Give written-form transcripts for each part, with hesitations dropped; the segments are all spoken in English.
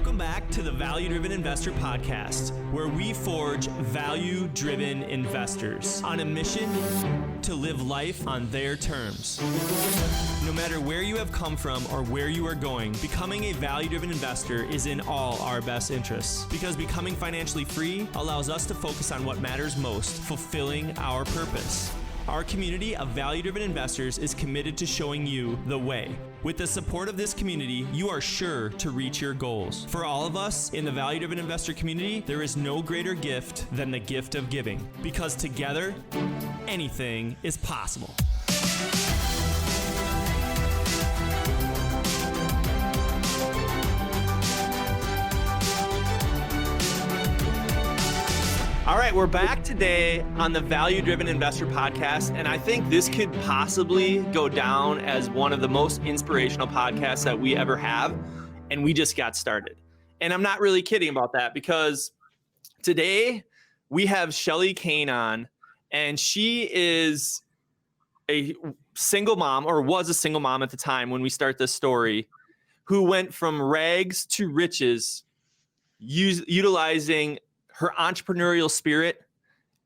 Welcome back to the Value Driven Investor Podcast, where we forge value-driven investors on a mission to live life on their terms. No matter where you have come from or where you are going, becoming a value-driven investor is in all our best interests, because becoming financially free allows us to focus on what matters most, fulfilling our purpose. Our community of value-driven investors is committed to showing you the way. With the support of this community, you are sure to reach your goals. For all of us in the value-driven investor community, there is no greater gift than the gift of giving, because together, anything is possible. All right, we're back today on the Value Driven Investor Podcast, and I think this could possibly go down as one of the most inspirational podcasts that we ever have, and we just got started. And I'm not really kidding about that, because today we have Shelly Kane on, and she is a single mom, or was a single mom at the time when we start this story, who went from rags to riches utilizing her entrepreneurial spirit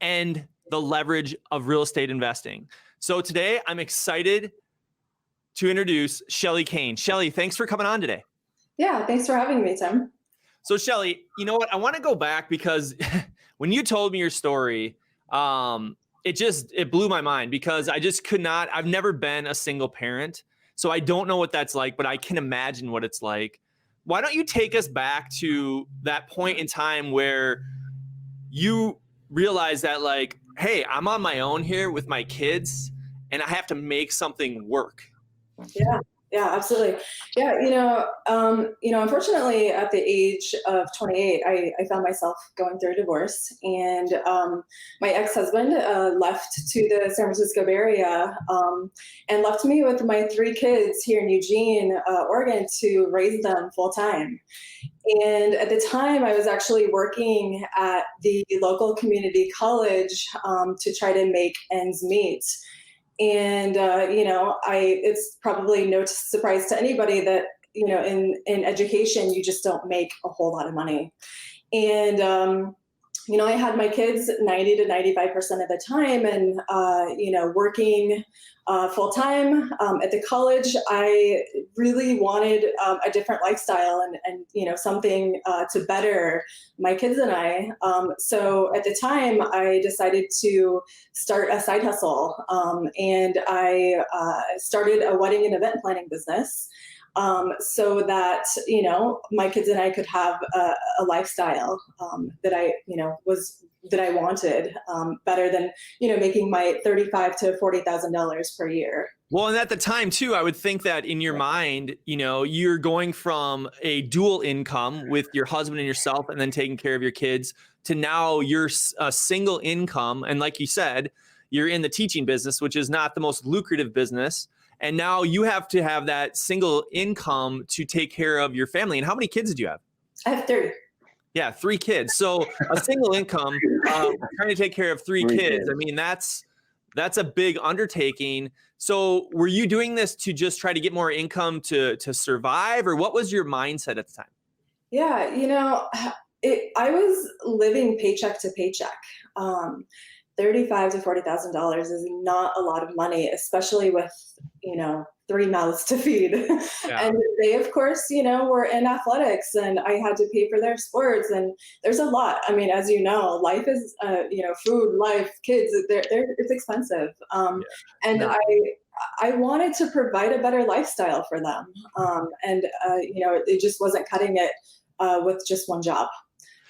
and the leverage of real estate investing. So today I'm excited to introduce Shelly Kane. Shelly, thanks for coming on today. Yeah, thanks for having me, Tim. So Shelly, you know what? I want to go back because when you told me your story, it blew my mind, because I just could not, I've never been a single parent. So I don't know what that's like, but I can imagine what it's like. Why don't you take us back to that point in time where you realize that, like, hey, I'm on my own here with my kids and I have to make something work? Yeah, absolutely. Yeah, unfortunately, at the age of 28, I found myself going through a divorce, and my ex-husband left to the San Francisco Bay Area and left me with my 3 kids here in Eugene, Oregon, to raise them full time. And at the time, I was actually working at the local community college to try to make ends meet. And, it's probably no surprise to anybody that, in education, you just don't make a whole lot of money. And, I had my kids 90 to 95% of the time, and, working full time at the college. I really wanted a different lifestyle and something to better my kids and I. So at the time, I decided to start a side hustle, and I started a wedding and event planning business. So that, my kids and I could have a lifestyle that I wanted, better than, making my $35,000 to $40,000 per year. Well, and at the time too, I would think that in your mind, you're going from a dual income with your husband and yourself and then taking care of your kids, to now you're a single income. And like you said, you're in the teaching business, which is not the most lucrative business. And now you have to have that single income to take care of your family. And how many kids did you have? I have 3. Yeah, 3 kids. So a single income, trying to take care of 3 kids. I mean, that's a big undertaking. So were you doing this to just try to get more income to survive, or what was your mindset at the time? Yeah, I was living paycheck to paycheck. $35,000 to $40,000 is not a lot of money, especially with, 3 mouths to feed. Yeah. And they, of course, were in athletics, and I had to pay for their sports, and there's a lot. I mean, as you know, life is, food, life, kids, it's expensive. And yeah. I wanted to provide a better lifestyle for them. It just wasn't cutting it with just one job.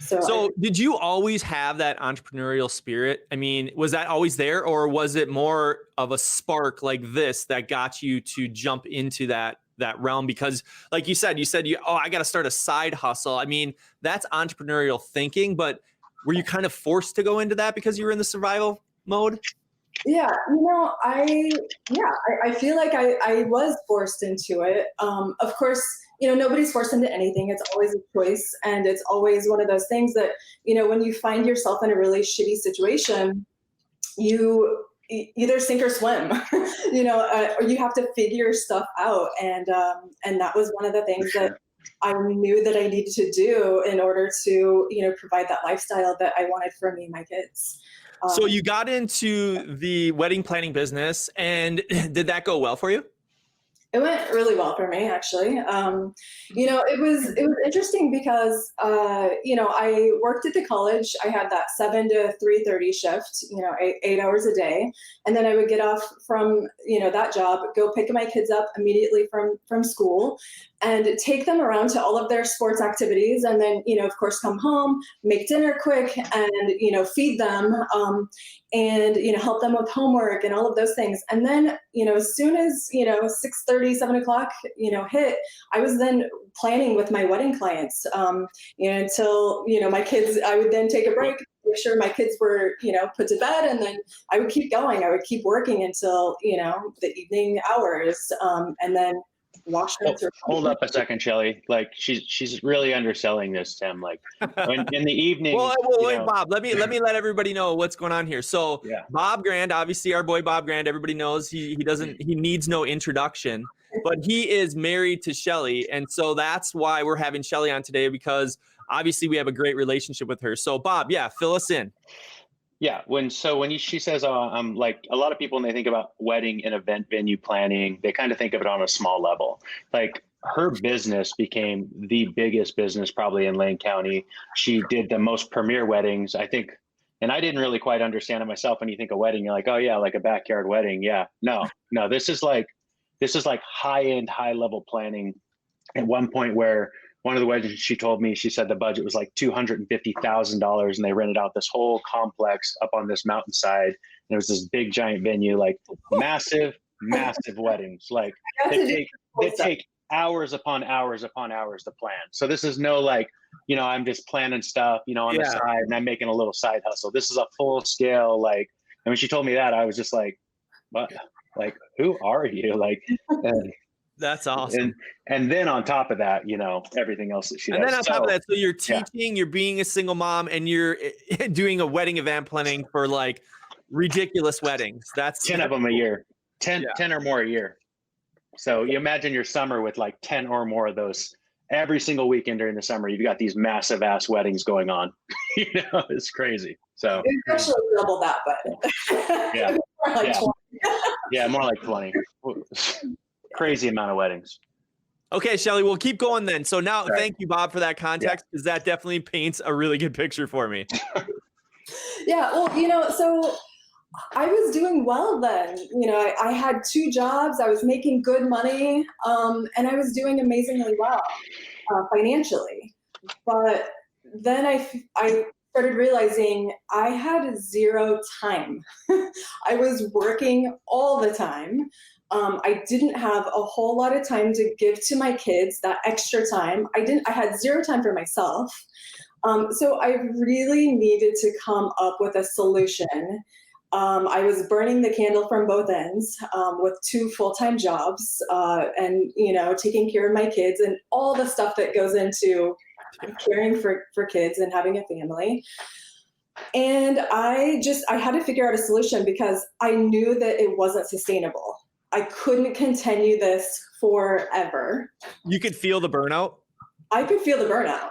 So did you always have that entrepreneurial spirit? I mean, was that always there, or was it more of a spark like this that got you to jump into that realm? Because like you said, I got to start a side hustle. I mean, that's entrepreneurial thinking, but were you kind of forced to go into that because you were in the survival mode? Yeah, I feel like I was forced into it. Of course, nobody's forced into anything. It's always a choice. And it's always one of those things that, when you find yourself in a really shitty situation, you either sink or swim, or you have to figure stuff out. And that was one of the things that, I knew that I needed to do in order to, provide that lifestyle that I wanted for me and my kids. So you got into the wedding planning business, and did that go well for you? It went really well for me, actually. It was interesting because I worked at the college. I had that 7 to 3:30 shift, 8 hours a day, and then I would get off from that job, go pick my kids up immediately from school, and take them around to all of their sports activities, and then of course come home, make dinner quick, and feed them. And help them with homework and all of those things. And then as soon as 6:30, 7 o'clock hit, I was then planning with my wedding clients until my kids. I would then take a break, make sure my kids were put to bed, and then I would keep going. I would keep working until the evening hours, and then wash them through. Hold up a second, Shelly. Like she's really underselling this, Tim. Like in the evening. Well, wait, Bob. Let me let everybody know what's going on here. So yeah. Bob Grand, obviously our boy Bob Grand. Everybody knows he needs no introduction, but he is married to Shelly, and so that's why we're having Shelly on today, because obviously we have a great relationship with her. So Bob, yeah, fill us in. Yeah. She says, I'm like, a lot of people, when they think about wedding and event venue planning, they kind of think of it on a small level. Like her business became the biggest business probably in Lane County. She did the most premier weddings, I think. And I didn't really quite understand it myself. When you think of wedding, you're like, oh yeah, like a backyard wedding. Yeah. No, this is like high end, high level planning. At one point where one of the weddings, she told me, she said the budget was like $250,000, and they rented out this whole complex up on this mountainside. And it was this big giant venue, like massive weddings. Like they take hours upon hours upon hours to plan. So this is no like, I'm just planning stuff, on the side, and I'm making a little side hustle. This is a full scale, like, and when she told me that, I was just like, what? Like, who are you? Like, that's awesome. And then on top of that, everything else that she does. And then on top of that, so you're teaching, you're being a single mom, and you're doing a wedding event planning for like ridiculous weddings. That's 10 of them a year, 10 or more a year. So you imagine your summer with like 10 or more of those every single weekend during the summer. You've got these massive ass weddings going on. It's crazy. So it's actually double that, but yeah, more like 20. Yeah, more like 20. Crazy amount of weddings. Okay, Shelly, we'll keep going then. So now, thank you, Bob, for that context, because that definitely paints a really good picture for me. Yeah, well, so I was doing well then. I had 2 jobs. I was making good money, and I was doing amazingly well financially. But then I started realizing I had 0 time. I was working all the time. I didn't have a whole lot of time to give to my kids, that extra time. I had 0 time for myself. So I really needed to come up with a solution. I was burning the candle from both ends with 2 full-time jobs and, taking care of my kids and all the stuff that goes into caring for kids and having a family. And I had to figure out a solution because I knew that it wasn't sustainable. I couldn't continue this forever. You could feel the burnout? I could feel the burnout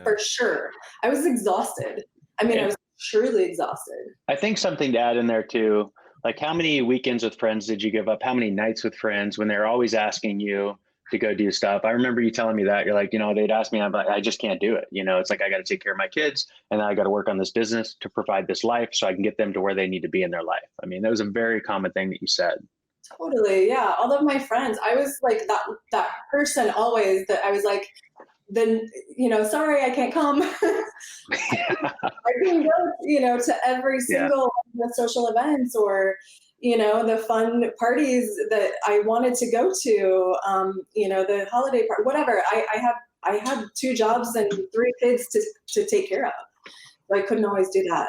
for sure. I was exhausted. I was truly exhausted. I think something to add in there too, like how many weekends with friends did you give up? How many nights with friends when they're always asking you to go do stuff? I remember you telling me that. You're like, they'd ask me, I'm like, I just can't do it. It's like, I got to take care of my kids, and then I got to work on this business to provide this life so I can get them to where they need to be in their life. That was a very common thing that you said. Totally. Yeah. All of my friends, I was like that person always that I was like, then, sorry, I can't come. I can go, to every single one of the social events or, the fun parties that I wanted to go to, the holiday party, whatever. I had 2 jobs and 3 kids to take care of. So I couldn't always do that.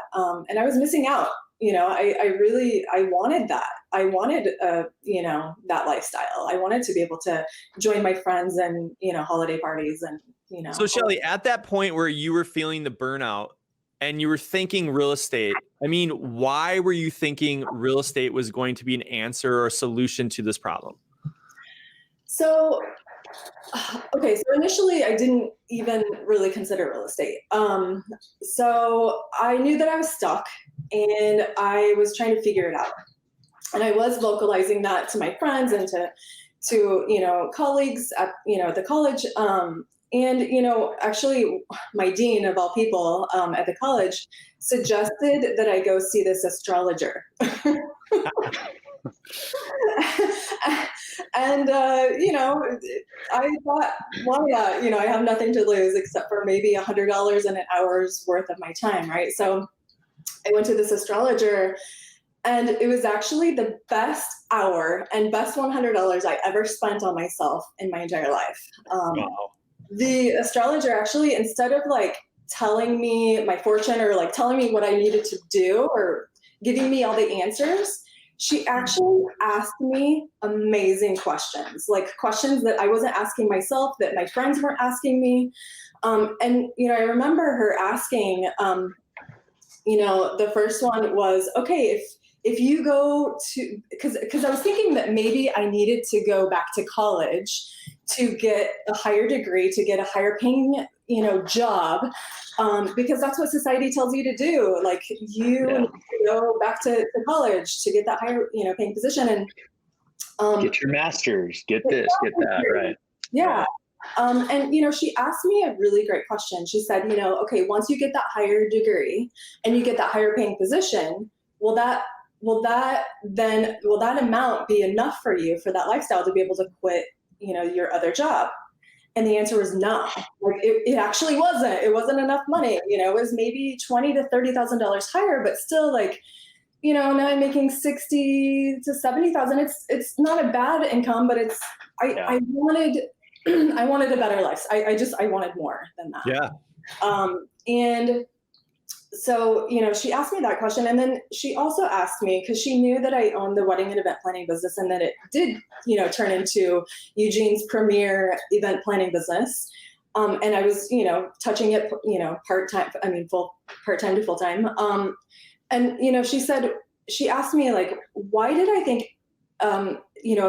And I was missing out. I wanted that. I wanted, that lifestyle. I wanted to be able to join my friends and, holiday parties and, So Shelly, at that point where you were feeling the burnout and you were thinking real estate, why were you thinking real estate was going to be an answer or a solution to this problem? So Okay, so initially I didn't even really consider real estate. So I knew that I was stuck and I was trying to figure it out. And I was vocalizing that to my friends and to colleagues at at the college. And actually, my dean of all people at the college suggested that I go see this astrologer. And I thought, well, yeah, I have nothing to lose except for maybe $100 in an hour's worth of my time, right? So I went to this astrologer, and it was actually the best hour and best $100 I ever spent on myself in my entire life. Wow. The astrologer actually, instead of like telling me my fortune or like telling me what I needed to do or giving me all the answers, she actually asked me amazing questions, like questions that I wasn't asking myself, that my friends weren't asking me. And I remember her asking, the first one was, okay, if you go to, because I was thinking that maybe I needed to go back to college to get a higher degree, to get a higher paying, job, because that's what society tells you to do. Like you need to go back to college to get that higher, paying position. And get your master's, get this, get that, right? Yeah. And she asked me a really great question. She said, okay, once you get that higher degree and you get that higher paying position, will that amount be enough for you for that lifestyle to be able to quit, your other job? And the answer was no. Like it actually wasn't. It wasn't enough money. It was maybe $20,000 to $30,000 higher, but still, like, now I'm making $60,000 to $70,000. It's not a bad income, but I wanted a better life. I wanted more than that. Yeah. And so, she asked me that question. And then she also asked me, because she knew that I owned the wedding and event planning business and that it did, turn into Eugene's premier event planning business. And I was, touching it, part-time to full-time. And, she asked me, like, why did I think, a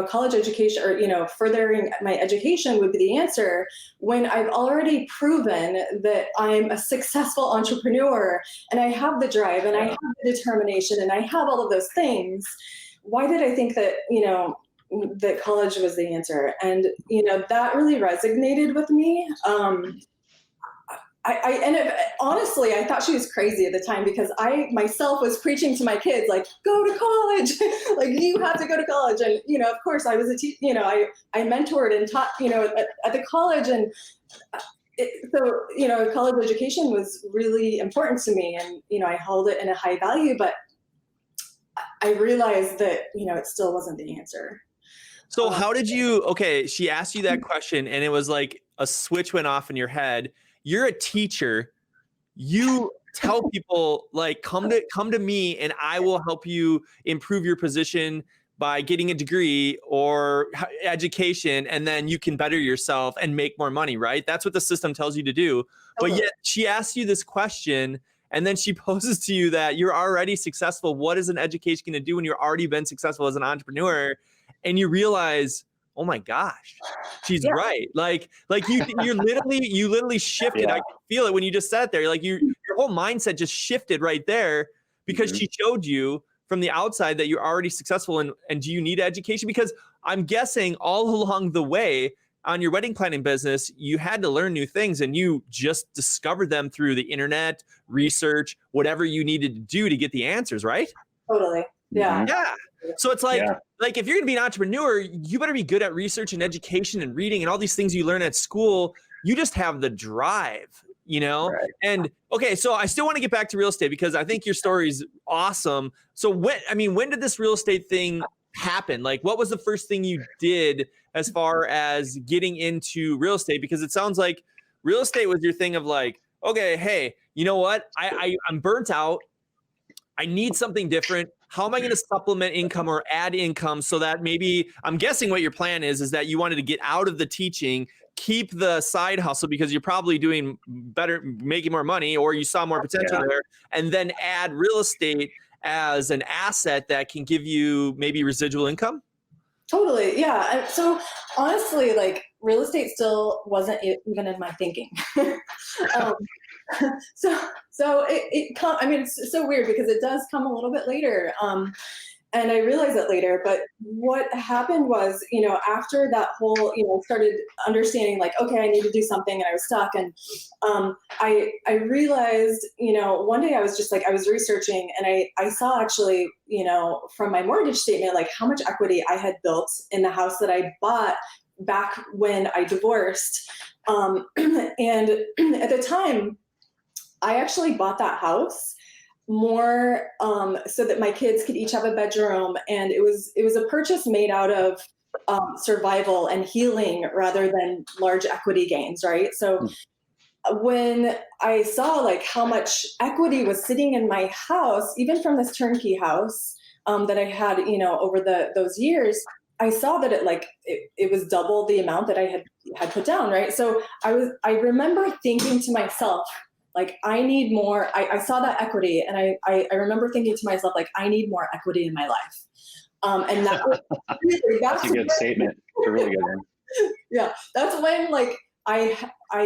college education or, furthering my education would be the answer when I've already proven that I'm a successful entrepreneur and I have the drive and I have the determination and I have all of those things. Why did I think that, that college was the answer? And, that really resonated with me. Honestly, I thought she was crazy at the time because I myself was preaching to my kids, like, go to college, like you have to go to college. And, of course I was I mentored and taught, at the college. And so, college education was really important to me and, I held it in a high value, but I realized that, it still wasn't the answer. So how did she asked you that question and it was like a switch went off in your head. You're a teacher. You tell people, like, come to me and I will help you improve your position by getting a degree or education, and then you can better yourself and make more money, right? That's what the system tells you to do. But yet she asks you this question and then she poses to you that you're already successful. What is an education going to do when you've already been successful as an entrepreneur? And you realize, oh my gosh, she's right. Like you literally shifted. I can feel it when you just sat there. Like your whole mindset just shifted right there because she showed you from the outside that you're already successful. And do you need education? Because I'm guessing all along the way on your wedding planning business, you had to learn new things and you just discovered them through the internet, research, whatever you needed to do to get the answers, right? Totally. Yeah. Yeah. So it's like if you're going to be an entrepreneur, you better be good at research and education and reading and all these things you learn at school. You just have the drive, Right. And okay, so I still want to get back to real estate because I think your story is awesome. So when did this real estate thing happen? Like, what was the first thing you did as far as getting into real estate? Because it sounds like real estate was your thing of like, okay, hey, you know what? I'm burnt out. I need something different. How am I going to supplement income or add income so that maybe, I'm guessing what your plan is that you wanted to get out of the teaching, keep the side hustle because you're probably doing better, making more money, or you saw more potential there, and then add real estate as an asset that can give you maybe residual income? Totally. Yeah. And so honestly, like real estate still wasn't even in my thinking. um, I mean, it's so weird because it does come a little bit later. And I realized it later, but what happened was, after that whole, started understanding like, okay, I need to do something, and I was stuck. And I realized, one day I was just like, I was researching, and I saw actually, from my mortgage statement, like how much equity I had built in the house that I bought back when I divorced. And at the time, I actually bought that house more so that my kids could each have a bedroom, and it was a purchase made out of survival and healing rather than large equity gains, right? So when I saw like how much equity was sitting in my house, even from this turnkey house that I had, over those years, I saw that it was double the amount that I had put down, right? So I remember thinking to myself, like, I need more. I saw that equity, and I remember thinking to myself, like, I need more equity in my life. And that was that's a good statement. It's a really good one. Yeah, that's when like I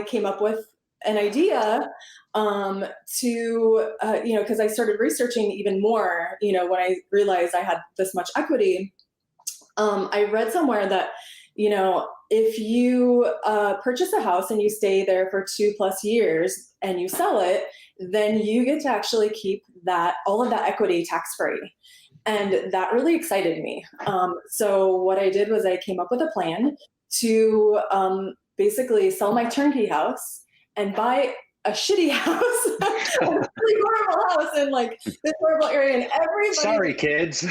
came up with an idea to because I started researching even more. When I realized I had this much equity, I read somewhere that if you purchase a house and you stay there for 2+ years and you sell it, then you get to actually keep all of that equity tax-free. And that really excited me. So what I did was I came up with a plan to basically sell my turnkey house and buy a shitty house, a really horrible house in like this horrible area, and everybody. Sorry, kids.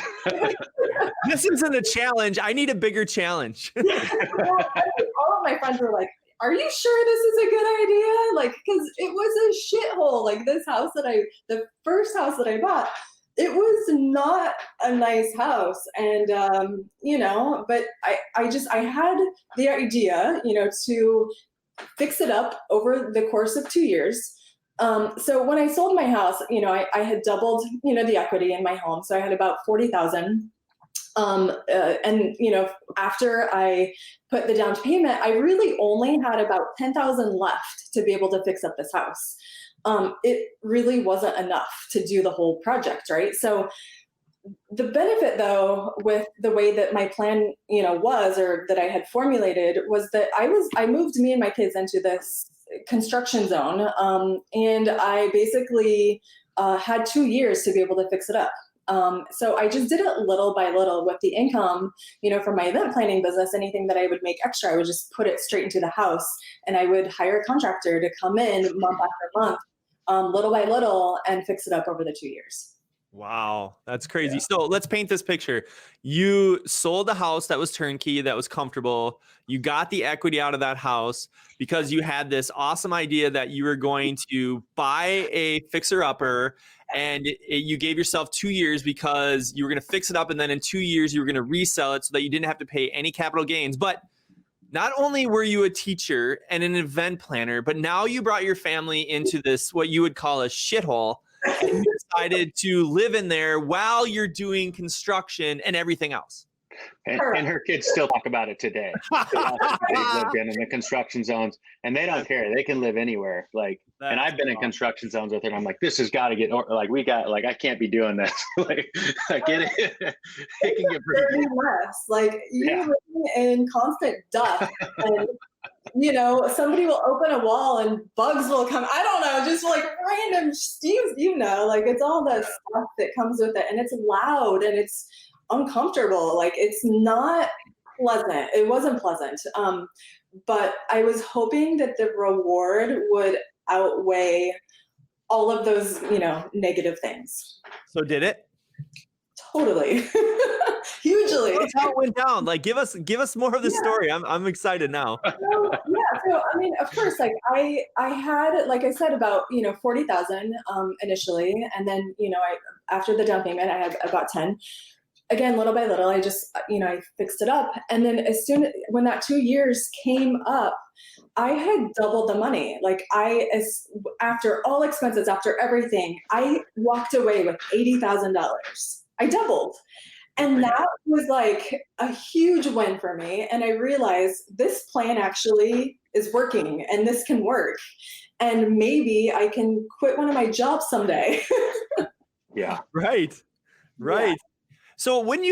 This isn't a challenge. I need a bigger challenge. All of my friends were like, "Are you sure this is a good idea?" Like, because it was a shithole. Like the first house that I bought, it was not a nice house, and but I had the idea, to fix it up over the course of 2 years. So when I sold my house, I had doubled, the equity in my home. So I had about 40,000. And after I put the down payment, I really only had about 10,000 left to be able to fix up this house. It really wasn't enough to do the whole project, right? So the benefit, though, with the way that my plan, was, or that I had formulated, was that I moved me and my kids into this construction zone, and I basically had 2 years to be able to fix it up. So I just did it little by little with the income, from my event planning business. Anything that I would make extra, I would just put it straight into the house, and I would hire a contractor to come in month after month, little by little, and fix it up over the 2 years. Wow, that's crazy. Yeah. So let's paint this picture. You sold a house that was turnkey, that was comfortable. You got the equity out of that house because you had this awesome idea that you were going to buy a fixer-upper, and you gave yourself 2 years because you were going to fix it up, and then in 2 years you were going to resell it so that you didn't have to pay any capital gains. But not only were you a teacher and an event planner, but now you brought your family into this, what you would call a shithole, and you decided to live in there while you're doing construction and everything else. And her kids still talk about it today. They've lived in the construction zones, and they don't care. They can live anywhere. And I've been in construction zones with her, and I'm like, this has got to get, I can't be doing this. It can get pretty mess. You're living in constant dust. And somebody will open a wall and bugs will come. I don't know, just random steams, it's all the stuff that comes with it, and it's loud and it's uncomfortable. It's not pleasant. It wasn't pleasant. But I was hoping that the reward would outweigh all of those, negative things. So did it? Totally. Hugely. That's how it went down. Give us more of the story. I'm excited now. So I mean, of course, I had, like I said, about 40,000 initially, and then after the down payment, I had about 10. Again, little by little, I just I fixed it up, and then when that 2 years came up, I had doubled the money. After all expenses, after everything, I walked away with $80,000. I doubled. And that was like a huge win for me. And I realized this plan actually is working and this can work. And maybe I can quit one of my jobs someday. Yeah. Right. Right. Yeah. So when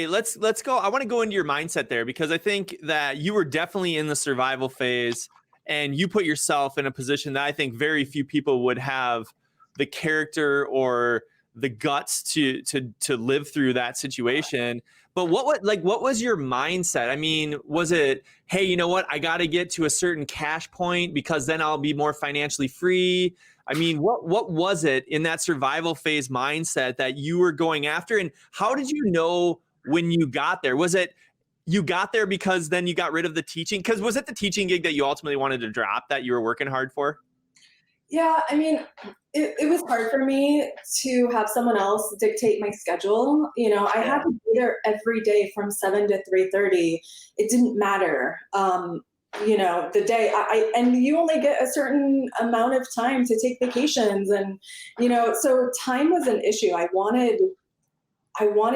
let's go. I want to go into your mindset there, because I think that you were definitely in the survival phase and you put yourself in a position that I think very few people would have the character or the guts to live through that situation. But what was your mindset? I mean, was it, hey, you know what? I got to get to a certain cash point because then I'll be more financially free. I mean, what was it in that survival phase mindset that you were going after? And how did you know when you got there? Was it you got there because then you got rid of the teaching? Because was it the teaching gig that you ultimately wanted to drop that you were working hard for? Yeah, I mean, it was hard for me to have someone else dictate my schedule. You know, I had to be there every day from 7 to 3:30. It didn't matter. You know, the day and you only get a certain amount of time to take vacations, and you know, so time was an issue. I wanted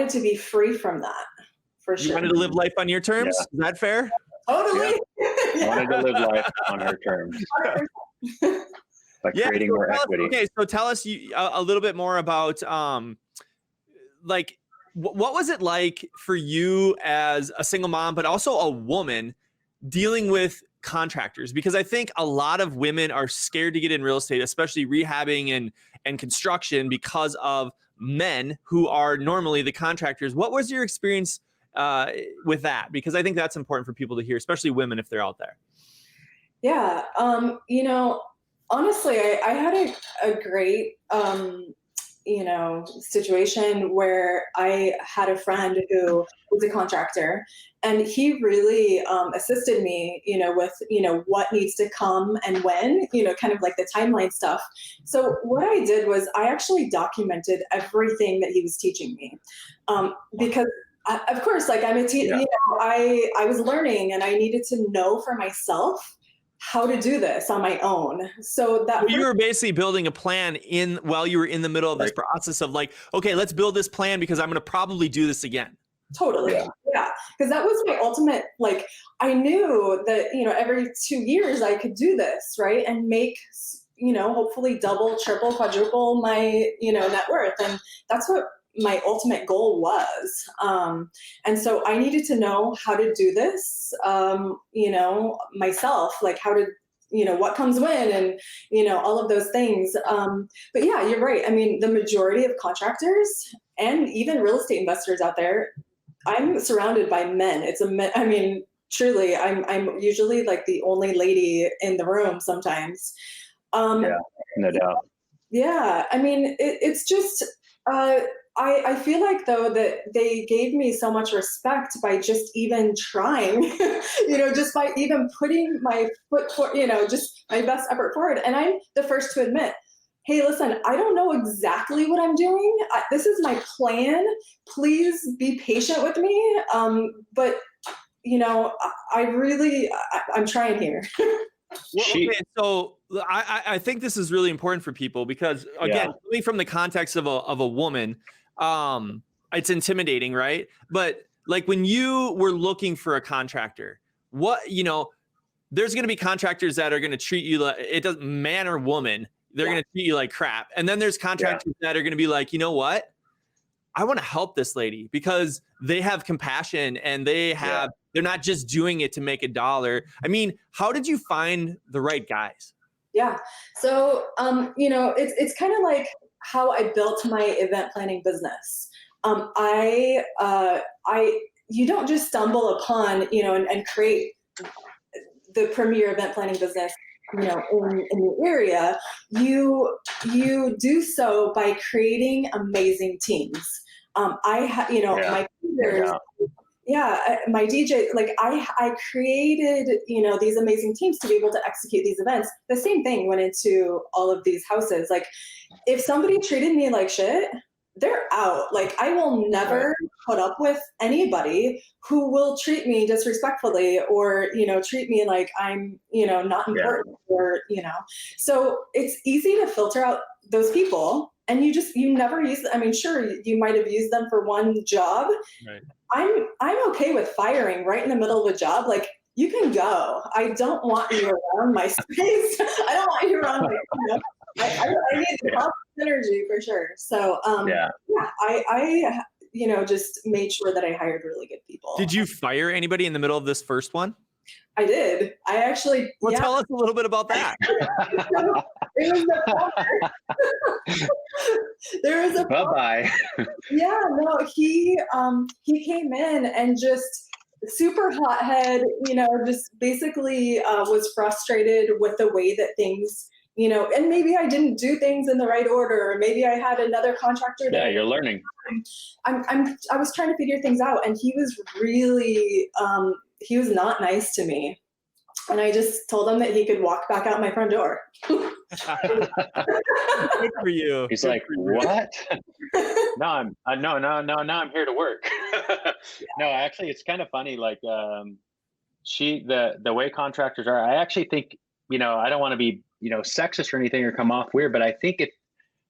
to be free from that, for You sure. wanted to live life on your terms? Yeah. Is that fair? Totally. I wanted to live life on her terms. Like creating more equity. Okay, so tell us a little bit more about like what was it like for you as a single mom, but also a woman dealing with contractors? Because I think a lot of women are scared to get in real estate, especially rehabbing and construction, because of men who are normally the contractors. What was your experience with that? Because I think that's important for people to hear, especially women if they're out there. Yeah. You know, honestly, I had a great, you know, situation where I had a friend who was a contractor, and he really assisted me, you know, with, you know, what needs to come and when, you know, kind of like the timeline stuff. So what I did was I actually documented everything that he was teaching me, because of course, like I'm a teacher, you know, I was learning and I needed to know for myself how to do this on my own. So that you were basically building a plan while you were in the middle of this process of like, okay, let's build this plan because I'm going to probably do this again. Totally. Yeah. Because that was my ultimate, like, I knew that, you know, every 2 years I could do this, right? And make, you know, hopefully double, triple, quadruple my, you know, net worth. And that's what my ultimate goal was. And so I needed to know how to do this, you know, myself, like how to, you know, what comes when, and, you know, all of those things. But yeah, you're right. I mean, the majority of contractors and even real estate investors out there, I'm surrounded by men. I mean, truly, I'm usually like the only lady in the room sometimes. Yeah, no doubt. Yeah. I mean, it's just, I feel like though that they gave me so much respect by just even trying, you know, just by even putting my foot forward, you know, just my best effort forward. And I'm the first to admit, hey, listen, I don't know exactly what I'm doing. This is my plan. Please be patient with me. But you know, I'm trying here. Well, okay, so I think this is really important for people because, again, coming from the context of a woman, it's intimidating, right? But like when you were looking for a contractor, what, you know, there's going to be contractors that are going to treat you like, it doesn't, man or woman, they're going to treat you like crap. And then there's contractors that are going to be like, you know what? I want to help this lady because they have compassion and they're not just doing it to make $1. I mean, how did you find the right guys? Yeah. So, you know, it's kind of like how I built my event planning business. You don't just stumble upon, you know, and create the premier event planning business, you know, in the area. You do so by creating amazing teams. You know, my leaders, my DJ, like I created, you know, these amazing teams to be able to execute these events. The same thing went into all of these houses. Like if somebody treated me like shit, they're out. Like I will never put up with anybody who will treat me disrespectfully or, you know, treat me like I'm, you know, not important or, you know, so it's easy to filter out those people and you never use, I mean, sure, you might have used them for one job. Right. I'm okay with firing right in the middle of a job. Like, you can go. I don't want you around my space. I don't want you around my, I need the positive energy for sure. So, I just made sure that I hired really good people. Did you fire anybody in the middle of this first one? I did. I actually. Well, tell us a little bit about that. It was a there was a bye-bye. Yeah, no, he came in and just super hothead, just basically was frustrated with the way that things, and maybe I didn't do things in the right order, or maybe I had another contractor. Yeah, you're learning. I was trying to figure things out, and he was really, he was not nice to me. And I just told him that he could walk back out my front door. Good for you. He's like, what? No, I'm here to work. No, actually, it's kind of funny. Like, the way contractors are, I actually think, I don't want to be, sexist or anything or come off weird, but I think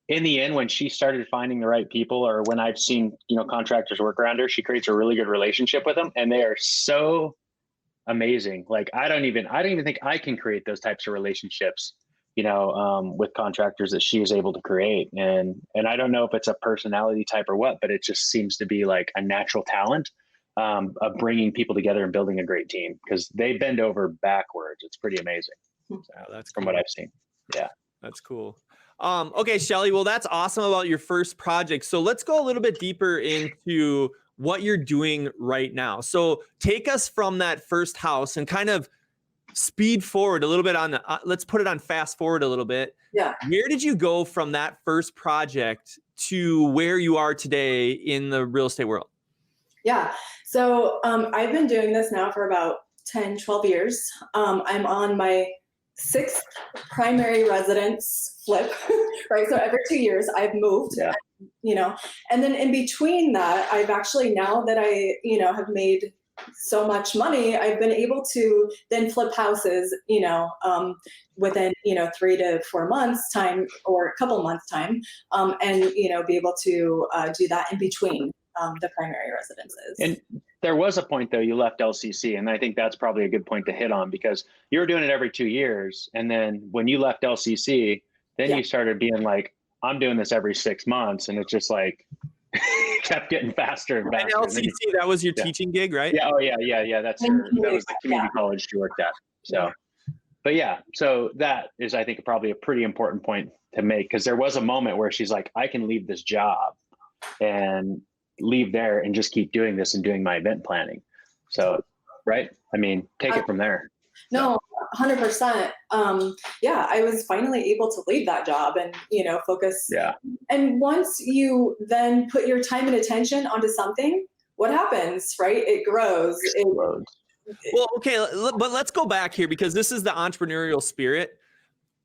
in the end, when she started finding the right people, or when I've seen, contractors work around her, she creates a really good relationship with them, and they are so amazing. Like, I don't even think I can create those types of relationships, with contractors that she is able to create. And I don't know if it's a personality type or what, but it just seems to be like a natural talent of bringing people together and building a great team, because they bend over backwards. It's pretty amazing. So, that's from cool. what I've seen. Yeah. That's cool. Okay, Shelly, well, that's awesome about your first project. So let's go a little bit deeper into what you're doing right now. So take us from that first house and kind of speed forward a little bit on let's put it on fast forward a little bit. Yeah. Where did you go from that first project to where you are today in the real estate world? Yeah. So I've been doing this now for about 10, 12 years. I'm on my 6th primary residence flip, right? So every 2 years I've moved, and then in between that, I've actually, now that I, have made so much money, I've been able to then flip houses, within, 3 to 4 months time, or a couple months time, and, be able to do that in between the primary residences. And there was a point, though, you left LCC, and I think that's probably a good point to hit on, because you were doing it every 2 years. And then when you left LCC, then you started being like, I'm doing this every 6 months. And it's just like, kept getting faster and faster. And LCC, that was your teaching gig, right? Yeah. Oh, yeah. That was the community college she worked at. So, but so that is, I think, probably a pretty important point to make, because there was a moment where she's like, I can leave this job and leave there and just keep doing this and doing my event planning. So, right. I mean, take it from there. No, 100%. I was finally able to leave that job and, focus. Yeah. And once you then put your time and attention onto something, what happens, right? It grows. Well, okay, but let's go back here, because this is the entrepreneurial spirit.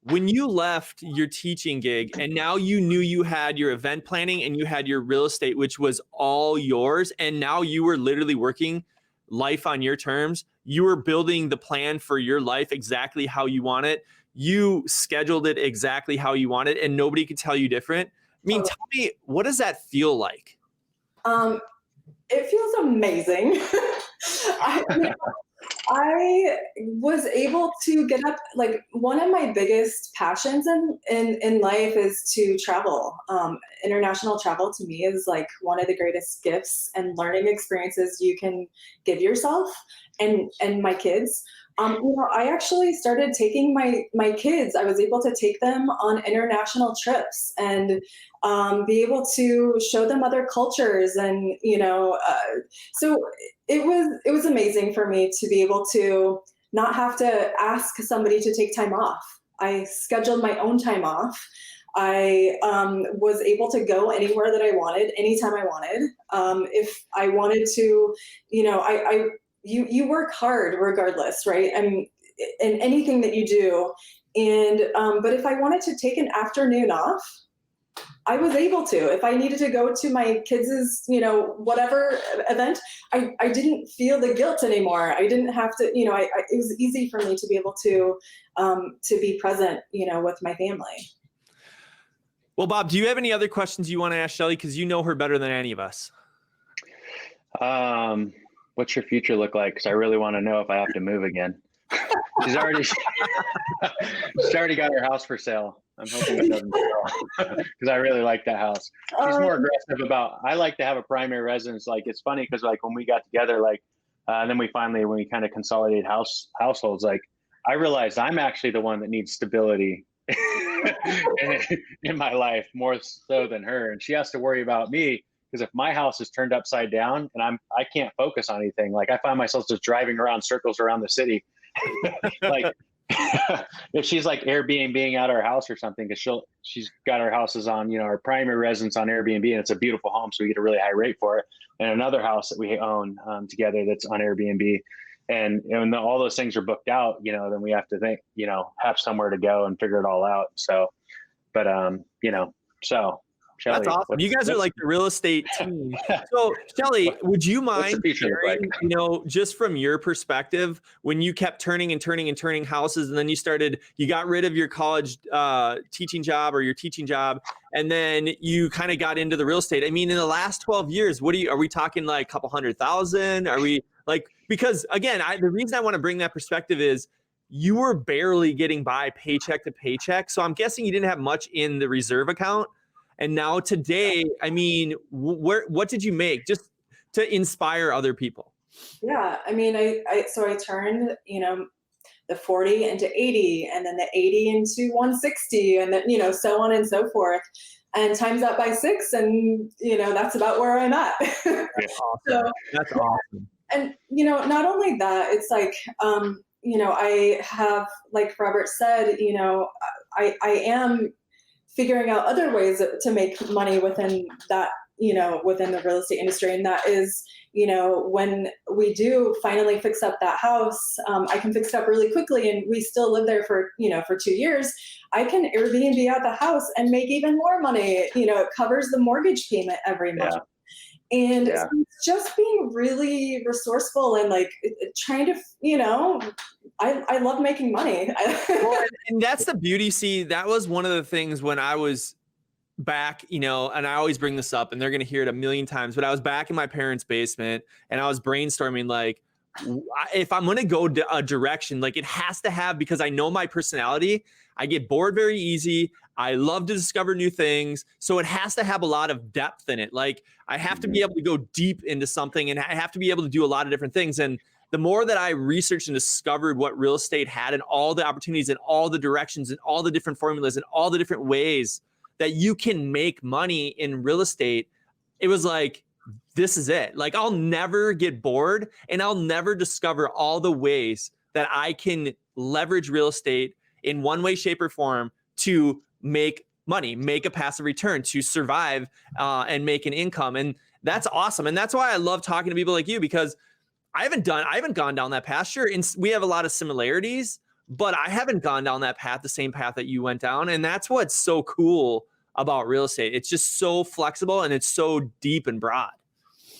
When you left your teaching gig and now you knew you had your event planning and you had your real estate, which was all yours, and now you were literally working life on your terms, you were building the plan for your life exactly how you want it. You scheduled it exactly how you want it, and nobody could tell you different. I mean, tell me, what does that feel like? It feels amazing. I was able to get up, like, one of my biggest passions in life is to travel. International travel to me is like one of the greatest gifts and learning experiences you can give yourself and my kids. I actually started taking my kids. I was able to take them on international trips and be able to show them other cultures, and so it was amazing for me to be able to not have to ask somebody to take time off. I scheduled my own time off. I was able to go anywhere that I wanted, anytime I wanted. If I wanted to, you work hard regardless, right? In anything that you do. And, but if I wanted to take an afternoon off, I was able to. If I needed to go to my kids', whatever event, I didn't feel the guilt anymore. I didn't have to, it was easy for me to be able to be present, with my family. Well, Bob, do you have any other questions you want to ask Shelly? Because you know her better than any of us. What's your future look like? Because I really want to know if I have to move again. she's already got her house for sale. I'm hoping it doesn't sell because I really like that house. She's more aggressive about. I like to have a primary residence. Like it's funny because like when we got together, like and then when we kind of consolidated households, like I realized I'm actually the one that needs stability in my life more so than her, and she has to worry about me. Because if my house is turned upside down and I can't focus on anything, like I find myself just driving around circles around the city. Like if she's like Airbnb out our house or something, because she's got our houses on, our primary residence on Airbnb, and it's a beautiful home, so we get a really high rate for it. And another house that we own together that's on Airbnb, and all those things are booked out. Then we have to think, have somewhere to go and figure it all out. So, but so. Shelly, that's awesome. You guys are like the real estate team. So, Shelly, would you mind sharing, just from your perspective, when you kept turning and turning houses, and then you got rid of your college teaching job or your teaching job, and then you kind of got into the real estate. I mean, in the last 12 years, are we talking like a couple 100,000? Are we like, because again, the reason I want to bring that perspective is you were barely getting by paycheck to paycheck. So I'm guessing you didn't have much in the reserve account. And now today, I mean, what did you make just to inspire other people? Yeah, I mean, I turned, the 40 into 80, and then the 80 into 160, and then, so on and so forth, and times that by 6. And, that's about where I'm at. That's awesome. So, that's awesome. And, not only that, it's like, I have, like Robert said, I am figuring out other ways to make money within that, within the real estate industry. And that is, when we do finally fix up that house, I can fix it up really quickly, and we still live there for 2 years. I can Airbnb out the house and make even more money. It covers the mortgage payment every month. And so it's just being really resourceful and like trying to, I love making money. Well, and that's the beauty. See, that was one of the things when I was back, and I always bring this up and they're going to hear it a million times, but I was back in my parents' basement and I was brainstorming, like, if I'm going to go a direction, like it has to have, because I know my personality, I get bored very easy. I love to discover new things. So it has to have a lot of depth in it. Like I have to be able to go deep into something, and I have to be able to do a lot of different things. And the more that I researched and discovered what real estate had and all the opportunities and all the directions and all the different formulas and all the different ways that you can make money in real estate, it was like, this is it. Like I'll never get bored, and I'll never discover all the ways that I can leverage real estate in one way, shape, or form to make money, make a passive return, to survive and make an income. And that's awesome. And that's why I love talking to people like you, because I haven't gone down that path. Sure, we have a lot of similarities, but I haven't gone down that path, the same path that you went down. And that's what's so cool about real estate. It's just so flexible and it's so deep and broad.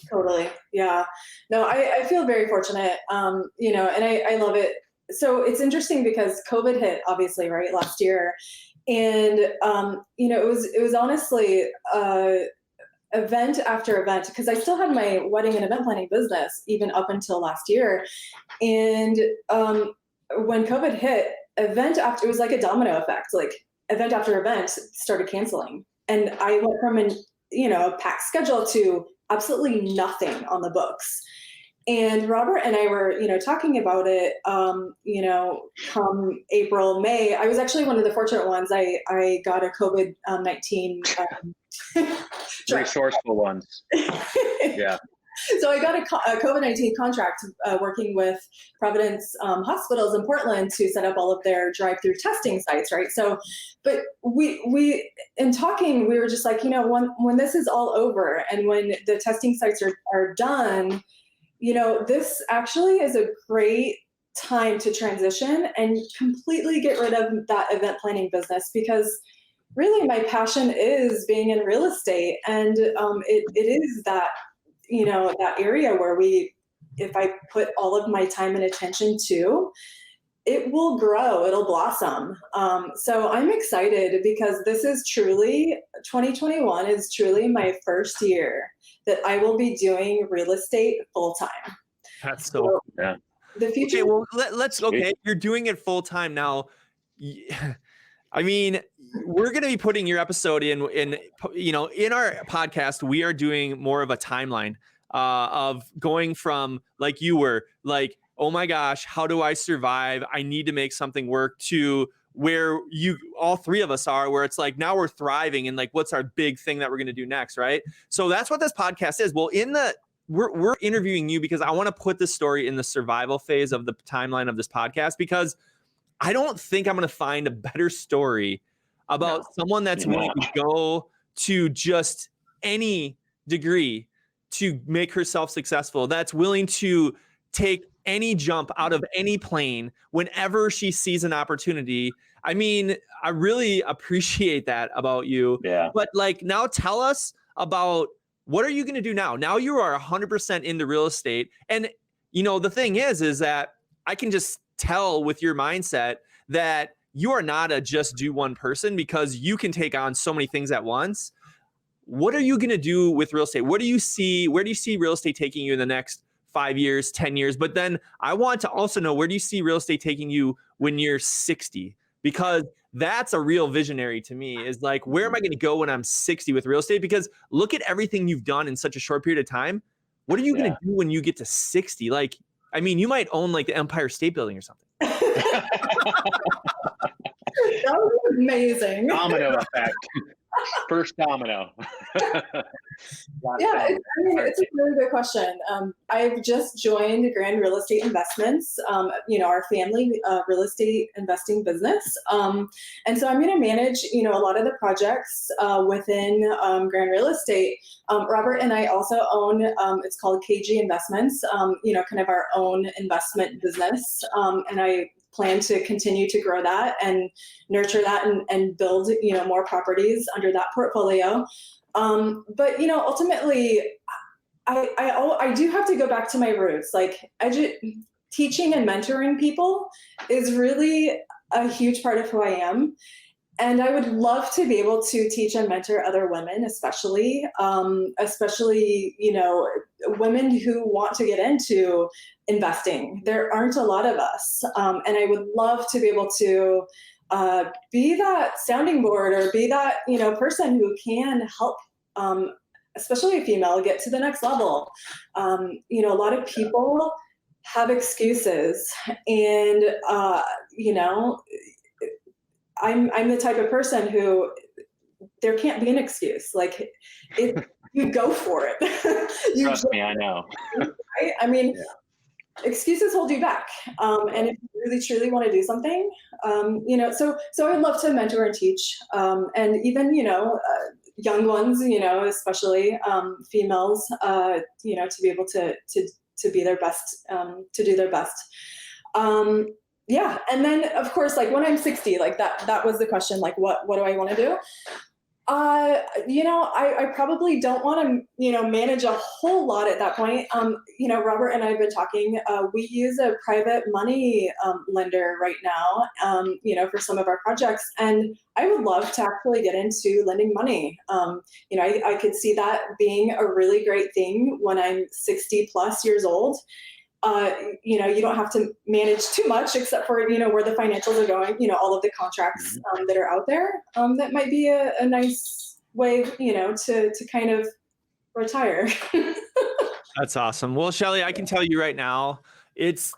Totally. Yeah. No, I feel very fortunate, and I love it. So it's interesting because COVID hit, obviously, right, last year. And, it was honestly event after event, because I still had my wedding and event planning business even up until last year. And when COVID hit, it was like a domino effect, like event after event started canceling. And I went from a packed schedule to absolutely nothing on the books. And Robert and I were, talking about it, come April, May. I was actually one of the fortunate ones. I got a COVID-19 resourceful ones. Yeah. So I got a COVID-19 contract working with Providence hospitals in Portland to set up all of their drive-through testing sites, right? So, but we in talking, we were just like, when this is all over and when the testing sites are done, this actually is a great time to transition and completely get rid of that event planning business, because really my passion is being in real estate. And it is that, that area where if I put all of my time and attention to, it will grow, it'll blossom. So I'm excited because this is truly, 2021 is truly my first year that I will be doing real estate full time. That's so Yeah. The future. Okay, well, you're doing it full time now. I mean, we're going to be putting your episode in our podcast. We are doing more of a timeline of going from like you were like, oh my gosh, how do I survive? I need to make something work, to where all three of us are, where it's like, now we're thriving and like, what's our big thing that we're going to do next? Right. So that's what this podcast is. Well, we're interviewing you because I want to put this story in the survival phase of the timeline of this podcast, because I don't think I'm going to find a better story about someone that's willing to go to just any degree to make herself successful, that's willing to take any jump out of any plane whenever she sees an opportunity. I mean, I really appreciate that about you. Yeah. But like, now tell us about, what are you going to do now? Now you are 100% into real estate. And, the thing is that I can just tell with your mindset that you are not a just do one person, because you can take on so many things at once. What are you going to do with real estate? Where do you see real estate taking you in the next 5 years, 10 years? But then I want to also know, where do you see real estate taking you when you're 60? Because that's a real visionary to me, is like, where am I going to go when I'm 60 with real estate? Because look at everything you've done in such a short period of time. What are you going to do when you get to 60? Like, I mean, you might own like the Empire State Building or something. That was amazing. Domino effect. First domino. Yeah, it's a really good question. I've just joined Grand Real Estate Investments, our family real estate investing business. And so I'm going to manage, a lot of the projects within Grand Real Estate. Robert and I also own, it's called KG Investments, kind of our own investment business. And I plan to continue to grow that and nurture that and build, more properties under that portfolio. But, ultimately, I do have to go back to my roots. Like, teaching and mentoring people is really a huge part of who I am. And I would love to be able to teach and mentor other women, especially, women who want to get into investing. There aren't a lot of us. And I would love to be able to be that sounding board, or be that, person who can help, especially a female, get to the next level. A lot of people have excuses, and, I'm the type of person who, there can't be an excuse. Like, if you go for it. Trust me, I know. Right? I mean, excuses hold you back. And if you really truly want to do something, so I would love to mentor and teach, and even, young ones, especially females, to be able to be their best, to do their best. Yeah. And then of course, like when I'm 60, like that was the question, like, what do I want to do? I probably don't want to, manage a whole lot at that point. Robert and I have been talking, we use a private money lender right now, for some of our projects. And I would love to actually get into lending money. I could see that being a really great thing when I'm 60 plus years old. You don't have to manage too much, except for, where the financials are going, all of the contracts that are out there. That might be a nice way, to kind of retire. That's awesome. Well, Shelly, I can tell you right now, it's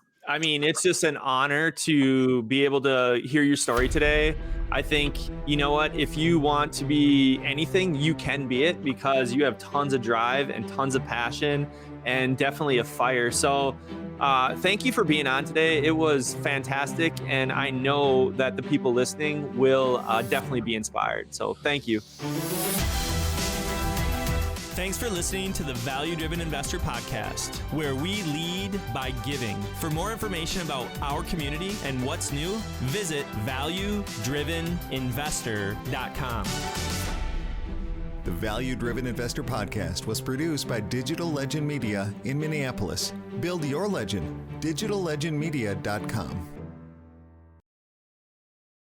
just an honor to be able to hear your story today. I think, you know what, if you want to be anything, you can be it, because you have tons of drive and tons of passion and definitely a fire. So thank you for being on today. It was fantastic. And I know that the people listening will definitely be inspired. So thank you. Thanks for listening to the Value Driven Investor Podcast, where we lead by giving. For more information about our community and what's new, visit valuedriveninvestor.com. The Value Driven Investor Podcast was produced by Digital Legend Media in Minneapolis. Build your legend, digitallegendmedia.com.